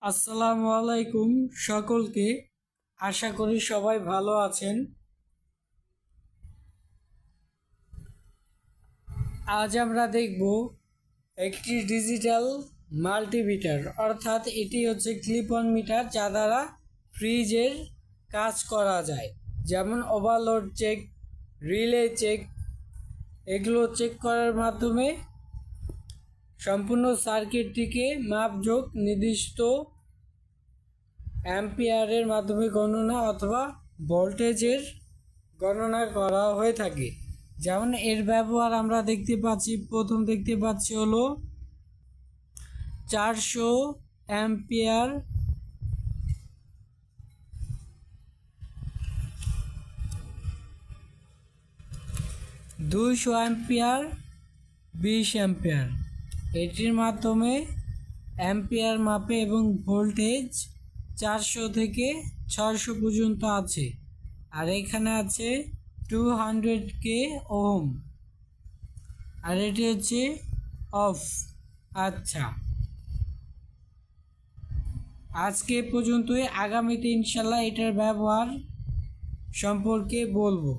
আসসালামু আলাইকুম সকলকে। আশা করি সবাই ভালো আছেন। আজ আমরা দেখব একটি ডিজিটাল মাল্টিমিটার, অর্থাৎ এটি হচ্ছে ক্লিপ অন মিটার, যা দ্বারা ফ্রিজের কাজ করা যায়, যেমন ওভারলোড চেক, রিলে চেক। এগুলো চেক করার মাধ্যমে সম্পূর্ণ সার্কিটটিকে মাপযোগ নির্দিষ্ট অ্যাম্পিয়ারের মাধ্যমে গণনা অথবা ভোল্টেজের গণনা করা হয়ে থাকে। যেমন এর ব্যবহার আমরা প্রথম দেখতে পাচ্ছি হলো 400 অ্যাম্পিয়ার, 200 অ্যাম্পিয়ার, 20 অ্যাম্পিয়ার। এটির মাধ্যমে অ্যাম্পিয়ার মাপে এবং ভোল্টেজ 400 থেকে 600 পর্যন্ত আছে। আর এখানে আছে 200K ওহম, আর এটি হচ্ছে অফ। আচ্ছা, আজকে পর্যন্তই। আগামীতে ইনশাল্লাহ এটার ব্যবহার সম্পর্কে বলবো।